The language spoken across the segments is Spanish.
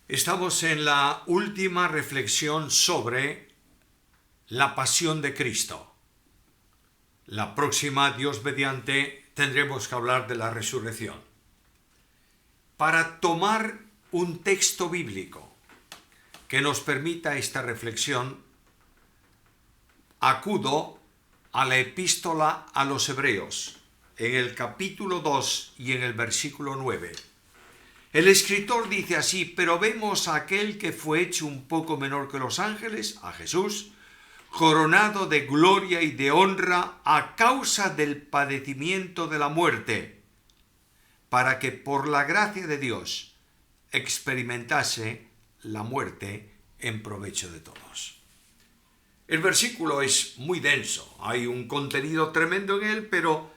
Estamos en la última reflexión sobre la pasión de Cristo. La próxima, Dios mediante, tendremos que hablar de la resurrección. Para tomar un texto bíblico que nos permita esta reflexión, acudo a la epístola a los Hebreos, en el capítulo 2 y en el versículo 9. El escritor dice así: pero vemos a aquel que fue hecho un poco menor que los ángeles, a Jesús, coronado de gloria y de honra a causa del padecimiento de la muerte, para que por la gracia de Dios experimentase la muerte en provecho de todos. El versículo es muy denso, hay un contenido tremendo en él, pero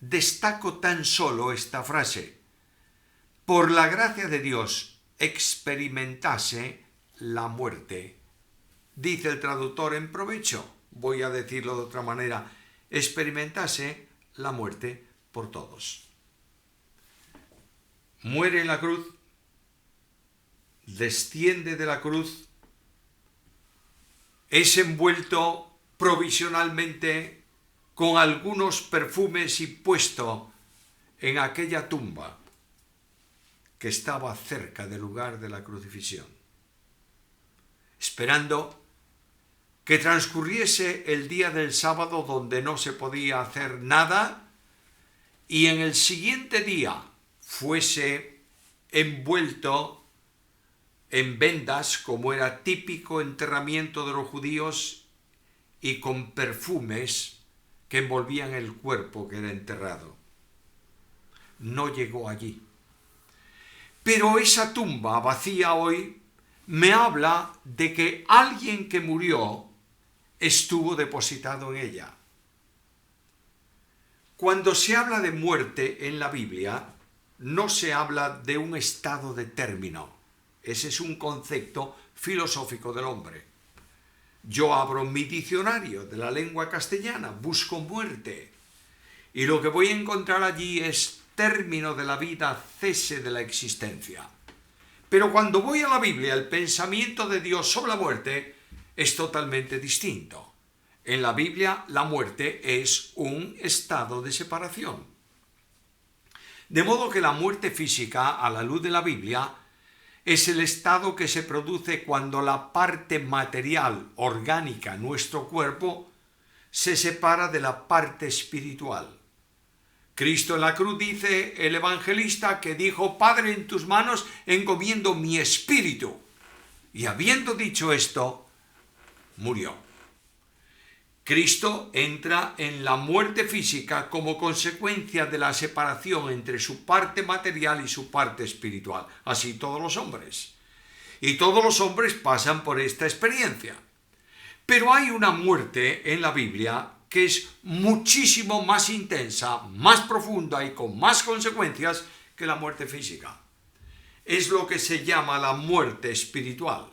destaco tan solo esta frase: por la gracia de Dios experimentase la muerte. Dice el traductor en provecho, voy a decirlo de otra manera, experimentase la muerte por todos. Muere en la cruz, desciende de la cruz, es envuelto provisionalmente con algunos perfumes y puesto en aquella tumba que estaba cerca del lugar de la crucifixión, esperando que transcurriese el día del sábado donde no se podía hacer nada y en el siguiente día fuese envuelto en vendas, como era típico enterramiento de los judíos, y con perfumes que envolvían el cuerpo que era enterrado. No llegó allí. Pero esa tumba vacía hoy me habla de que alguien que murió estuvo depositado en ella. Cuando se habla de muerte en la Biblia, no se habla de un estado de término. Ese es un concepto filosófico del hombre. Yo abro mi diccionario de la lengua castellana, busco muerte, y lo que voy a encontrar allí es término de la vida, cese de la existencia. Pero cuando voy a la Biblia, el pensamiento de Dios sobre la muerte es totalmente distinto. En la Biblia, la muerte es un estado de separación. De modo que la muerte física, a la luz de la Biblia, es el estado que se produce cuando la parte material, orgánica, nuestro cuerpo, se separa de la parte espiritual. Cristo en la cruz, dice el evangelista, que dijo: Padre, en tus manos encomiendo mi espíritu. Y habiendo dicho esto, murió. Cristo entra en la muerte física como consecuencia de la separación entre su parte material y su parte espiritual. Así todos los hombres. Y todos los hombres pasan por esta experiencia. Pero hay una muerte en la Biblia que es muchísimo más intensa, más profunda y con más consecuencias que la muerte física. Es lo que se llama la muerte espiritual.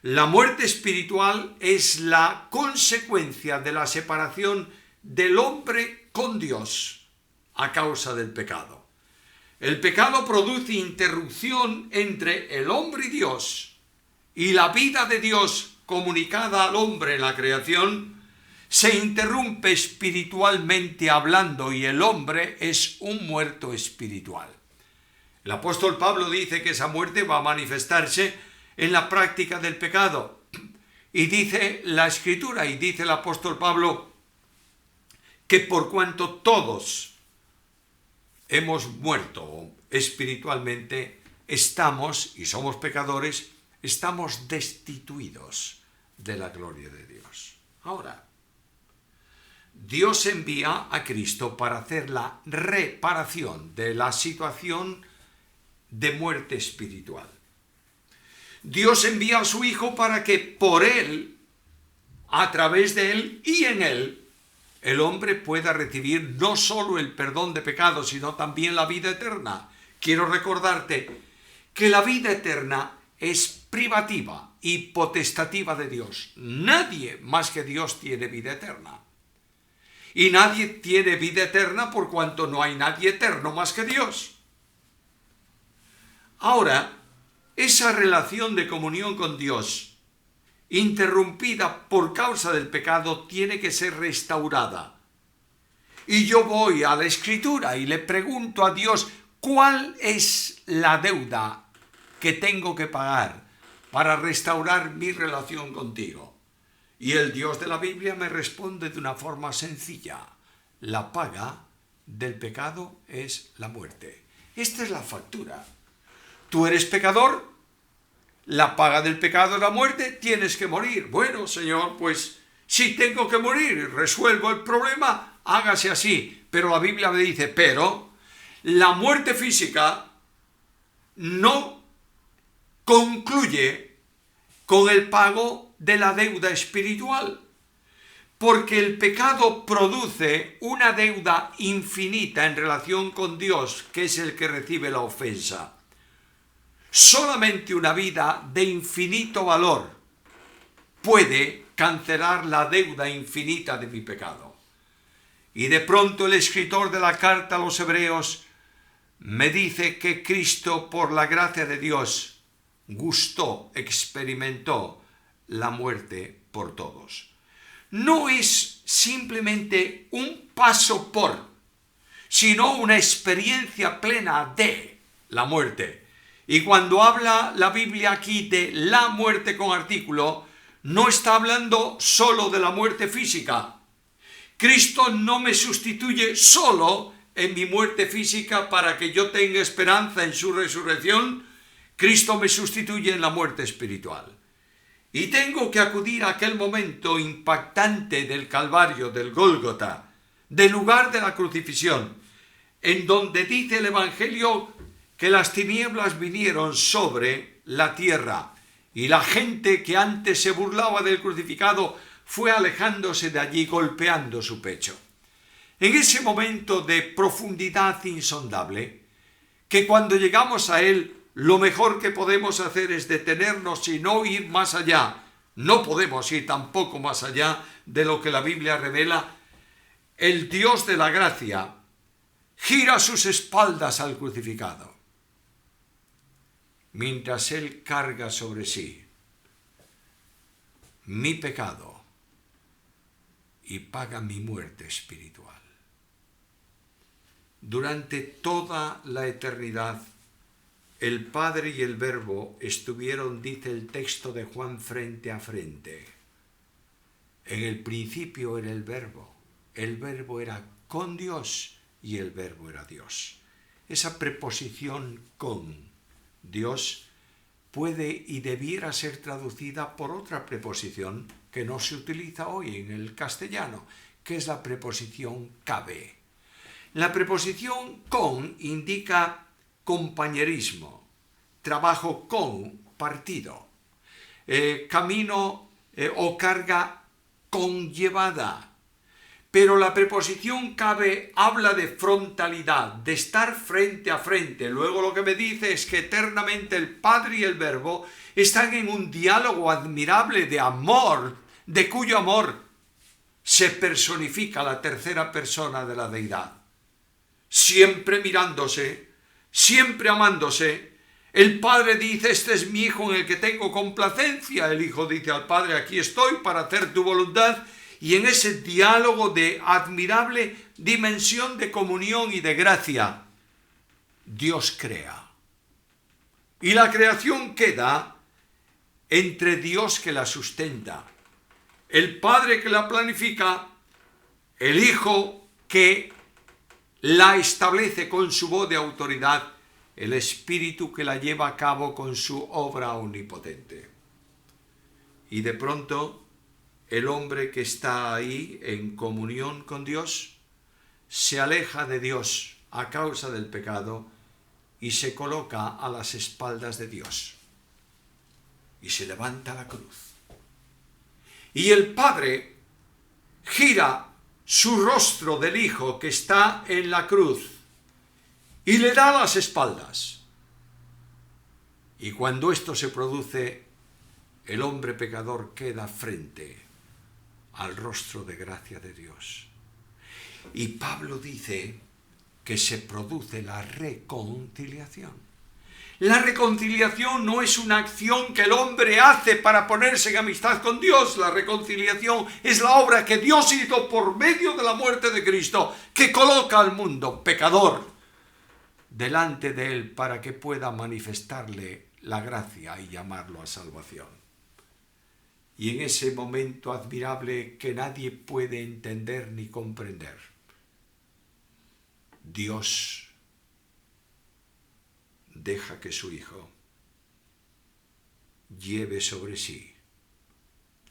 La muerte espiritual es la consecuencia de la separación del hombre con Dios a causa del pecado. El pecado produce interrupción entre el hombre y Dios, y la vida de Dios comunicada al hombre en la creación se interrumpe espiritualmente hablando, y el hombre es un muerto espiritual. El apóstol Pablo dice que esa muerte va a manifestarse en la práctica del pecado. Y dice la Escritura, y dice el apóstol Pablo, que por cuanto todos hemos muerto espiritualmente, estamos, y somos pecadores, estamos destituidos de la gloria de Dios. Ahora, Dios envía a Cristo para hacer la reparación de la situación de muerte espiritual. Dios envía a su Hijo para que por Él, a través de Él y en Él, el hombre pueda recibir no solo el perdón de pecados, sino también la vida eterna. Quiero recordarte que la vida eterna es privativa y potestativa de Dios. Nadie más que Dios tiene vida eterna. Y nadie tiene vida eterna por cuanto no hay nadie eterno más que Dios. Ahora, esa relación de comunión con Dios, interrumpida por causa del pecado, tiene que ser restaurada. Y yo voy a la Escritura y le pregunto a Dios, ¿cuál es la deuda que tengo que pagar para restaurar mi relación contigo? Y el Dios de la Biblia me responde de una forma sencilla: la paga del pecado es la muerte. Esta es la factura. Tú eres pecador, la paga del pecado es la muerte, tienes que morir. Bueno, Señor, pues si tengo que morir y resuelvo el problema, hágase así. Pero la Biblia me dice, pero la muerte física no concluye con el pago de la deuda espiritual, porque el pecado produce una deuda infinita en relación con Dios, que es el que recibe la ofensa. Solamente una vida de infinito valor puede cancelar la deuda infinita de mi pecado. Y de pronto el escritor de la carta a los Hebreos me dice que Cristo, por la gracia de Dios, gustó, experimentó la muerte por todos. No es simplemente un paso por, sino una experiencia plena de la muerte. Y cuando habla la Biblia aquí de la muerte con artículo, no está hablando solo de la muerte física. Cristo no me sustituye solo en mi muerte física para que yo tenga esperanza en su resurrección. Cristo me sustituye en la muerte espiritual. Y tengo que acudir a aquel momento impactante del Calvario, del Gólgota, del lugar de la crucifixión, en donde dice el Evangelio que las tinieblas vinieron sobre la tierra y la gente que antes se burlaba del crucificado fue alejándose de allí, golpeando su pecho. En ese momento de profundidad insondable, que cuando llegamos a él, lo mejor que podemos hacer es detenernos y no ir más allá. No podemos ir tampoco más allá de lo que la Biblia revela. El Dios de la gracia gira sus espaldas al crucificado, mientras él carga sobre sí mi pecado y paga mi muerte espiritual. Durante toda la eternidad, el Padre y el Verbo estuvieron, dice el texto de Juan, frente a frente. En el principio era el Verbo era con Dios y el Verbo era Dios. Esa preposición con Dios puede y debiera ser traducida por otra preposición que no se utiliza hoy en el castellano, que es la preposición cabe. La preposición con indica compañerismo, trabajo con, partido, camino o carga conllevada. Pero la preposición cabe habla de frontalidad, de estar frente a frente. Luego lo que me dice es que eternamente el Padre y el Verbo están en un diálogo admirable de amor, de cuyo amor se personifica la tercera persona de la deidad. Siempre mirándose, siempre amándose. El Padre dice, este es mi Hijo en el que tengo complacencia. El Hijo dice al Padre, aquí estoy para hacer tu voluntad. Y en ese diálogo de admirable dimensión de comunión y de gracia, Dios crea. Y la creación queda entre Dios que la sustenta, el Padre que la planifica, el Hijo que la establece con su voz de autoridad, el Espíritu que la lleva a cabo con su obra omnipotente. Y de pronto, el hombre que está ahí en comunión con Dios se aleja de Dios a causa del pecado y se coloca a las espaldas de Dios y se levanta la cruz. Y el Padre gira su rostro del Hijo que está en la cruz y le da las espaldas. Y cuando esto se produce, el hombre pecador queda frente al rostro de gracia de Dios. Y Pablo dice que se produce la reconciliación. La reconciliación no es una acción que el hombre hace para ponerse en amistad con Dios. La reconciliación es la obra que Dios hizo por medio de la muerte de Cristo, que coloca al mundo pecador delante de él para que pueda manifestarle la gracia y llamarlo a salvación. Y en ese momento admirable que nadie puede entender ni comprender, Dios deja que su Hijo lleve sobre sí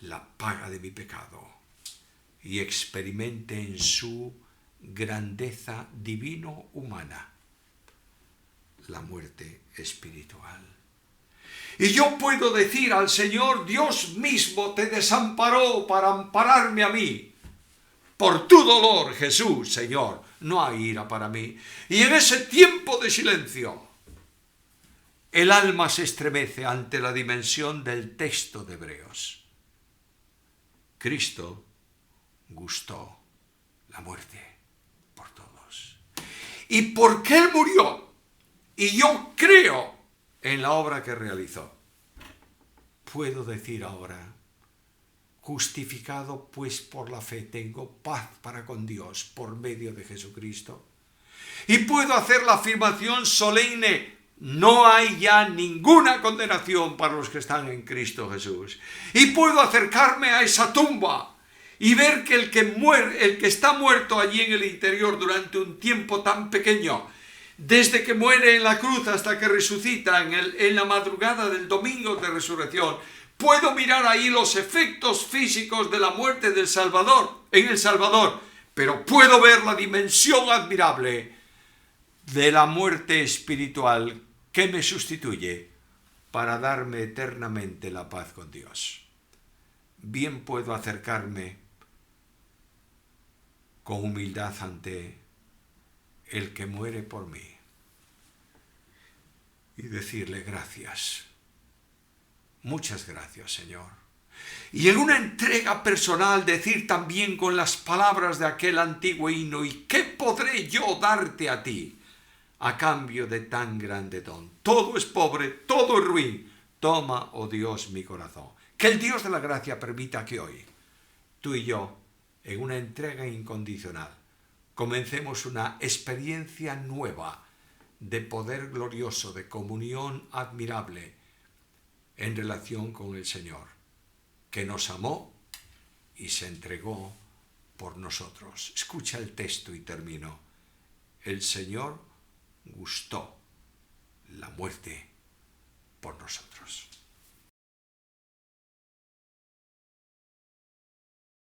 la paga de mi pecado y experimente en su grandeza divino-humana la muerte espiritual. Y yo puedo decir al Señor: Dios mismo te desamparó para ampararme a mí. Por tu dolor, Jesús, Señor, no hay ira para mí. Y en ese tiempo de silencio, el alma se estremece ante la dimensión del texto de Hebreos. Cristo gustó la muerte por todos. ¿Y por qué Él murió? Y yo creo en la obra que realizó. Puedo decir ahora: justificado pues por la fe, tengo paz para con Dios por medio de Jesucristo. Y puedo hacer la afirmación solemne: no hay ya ninguna condenación para los que están en Cristo Jesús. Y puedo acercarme a esa tumba y ver que el que está muerto allí en el interior durante un tiempo tan pequeño, desde que muere en la cruz hasta que resucita en la madrugada del domingo de resurrección, puedo mirar ahí los efectos físicos de la muerte del Salvador, en el Salvador, pero puedo ver la dimensión admirable de la muerte espiritual que me sustituye para darme eternamente la paz con Dios. Bien puedo acercarme con humildad ante el que muere por mí y decirle: gracias, muchas gracias, Señor. Y en una entrega personal decir también con las palabras de aquel antiguo himno: ¿y qué podré yo darte a ti a cambio de tan grande don? Todo es pobre, todo es ruin. Toma, oh Dios, mi corazón. Que el Dios de la gracia permita que hoy tú y yo, en una entrega incondicional, comencemos una experiencia nueva de poder glorioso, de comunión admirable en relación con el Señor, que nos amó y se entregó por nosotros. Escucha el texto y termino. El Señor gustó la muerte por nosotros.